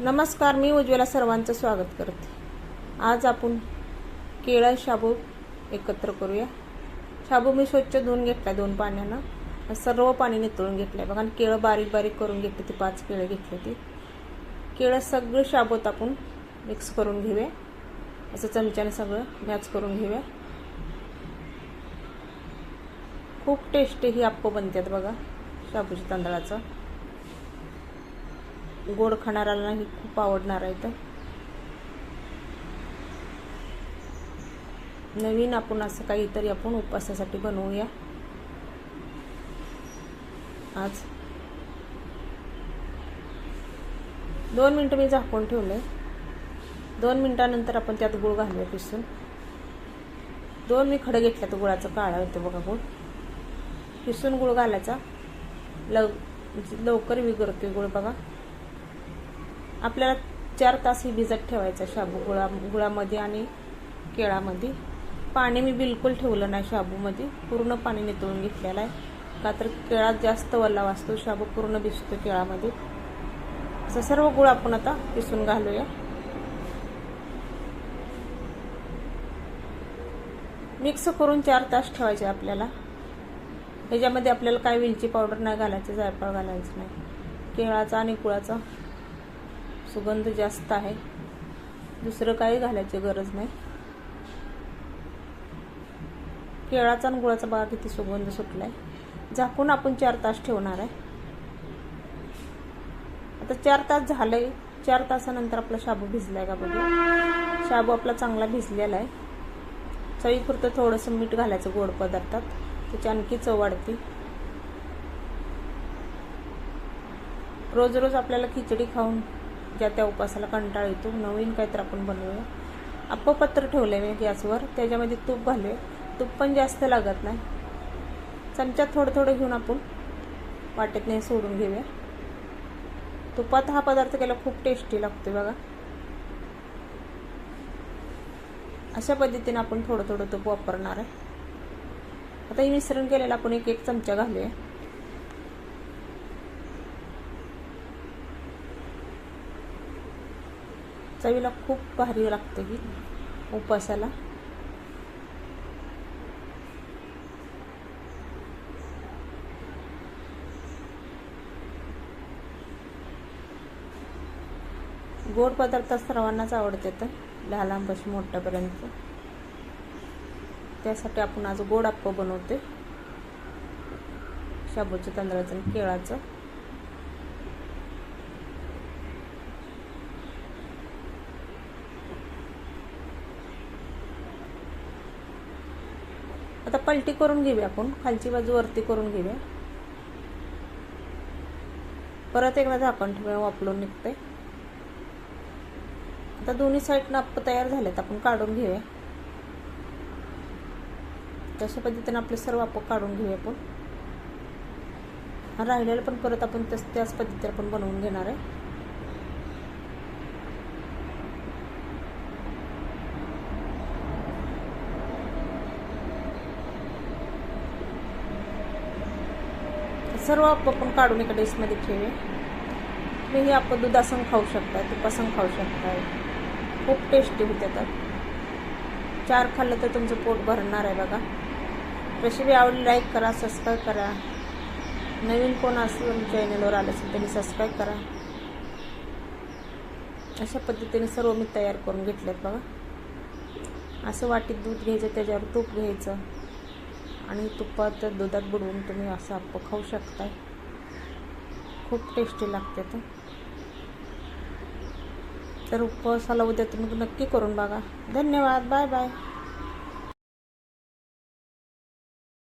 नमस्कार, मी उज्ज्वला सर्वांचं स्वागत करते। आज आपण केळं शाबू एकत्र करूया। शाबू मी स्वच्छ धुवून घेतला 2 पाण्यानं, सर्व पाणी नितळून घेतलंय बघा। आणि केळं बारीक बारीक करून घेतले, ती 5 केळं घेतले। ती केळं सगळं शाबूत आपण मिक्स करून घेऊया, असं चमच्याने सगळं मॅच करून घेऊया। खूप टेस्टी ही आप्पे बनतात बघा शाबूच्या तांदळाचं। गोड खाणाऱ्यांना ही खूप आवडणार आहे। तर नवीन आपण असं काहीतरी आपण उपवासासाठी बनवूया आज। 2 मिनिटं मी झाकून ठेवले। 2 मिनिटानंतर आपण त्यात गुळ घालूया किसून। 2 मी खडे घेतले, तर गुळाचं काळा होतं बघा गुळ। किसून गुळ घालायचा, लवकर विरघळतो गुळ बघा। आपल्याला 4 तास ही भिजत ठेवायचा शाबू गुळामध्ये आणि केळामध्ये। पाणी मी बिलकुल ठेवलं नाही शाबूमध्ये, पूर्ण पाणी नितळून घेतलेलं आहे। का तर केळात जास्त ओलावा असतो, शाबू पूर्ण भिजतो केळामध्ये। असं सर्व गुळ आपण आता किसून घालूया। मिक्स करून 4 तास ठेवायचे आपल्याला। ह्याच्यामध्ये आपल्याला काय वेलची पावडर नाही घालायची, जायफळ घालायचं नाही। केळाचा आणि गुळाचा सुगंध जास्त आहे, दुसरं काही घालायची गरज नाही। केळाचा आणि गुळाचा बघा किती सुगंध सुटलाय। झाकून आपण 4 तास ठेवणार आहे। आता 4 तास झाले। 4 तासानंतर आपला शाबू भिजलाय का बघा। शाबू आपला चांगला भिजलेला आहे। चवीपुरतं थोडंसं मीठ घालायचं गोड पदार्थात, त्याची आणखी चव वाढते। रोज रोज आपल्याला खिचडी खाऊन ज्या त्या उपासाला कंटाळा येतो, नवीन काहीतरी आपण बनवूया। अप्पपत्र ठेवलंय मी गॅसवर, त्याच्यामध्ये तूप घालूया। तूप पण जास्त लागत नाही, चमच्यात थोडं थोडं घेऊन आपण वाटेत नाही सोडून घेऊया। तुपात हा पदार्थ केला खूप टेस्टी लागतो बघा। अशा पद्धतीने आपण थोडं थोडं तूप वापरणार आहे। आता हे मिश्रण केलेलं आपण एक चमचा घालूया। चवीला खूप भारी लागते ही उपवासाला। गोड पदार्थ सर्वांनाच आवडते, तर लहानांपासून मोठ्यापर्यंत। त्यासाठी आपण आज गोड आप्पे बनवते, शाबूच्या तांदळाचं आणि केळाचं। आता पलटी करून घेऊया आपण, खालची बाजू वरती करून घेऊया। परत एकदा झाकण ठेवूया, वाफलून निघते। आता दोन्ही साईडनं आप्पे तयार झालेत, आपण काढून घेऊया। तशा पद्धतीने आपले सर्व आप्पे काढून घेऊया आपण। राहिलेलं पण परत आपण त्याच पद्धतीने आपण बनवून घेणार आहे। सर्व आप्पे आपण काढून एका डिशमध्ये ठेवूया। तुम्ही हे आप्पे दुधासंग खाऊ शकता, तुपासंग खाऊ शकता, खूप टेस्टी होते। तर 4 खाल्लं तर तुमचं पोट भरणार आहे बघा। रेसिपी आवडली लाईक करा, सबस्क्राईब करा। नवीन कोण असेल चॅनलवर आलं असेल त्यांनी सबस्क्राईब करा। अशा पद्धतीने सर्व मी तयार करून घेतलेत बघा। असं वाटीत दूध घ्यायचं, त्याच्यावर तूप घ्यायचं आणि तुपात दुधात बुडवून तुम्ही असं आप्पे खाऊ शकताय, खूप टेस्टी लागते। तर उपवासाला उद्या तुम्ही नक्की करून बघा। धन्यवाद, बाय बाय।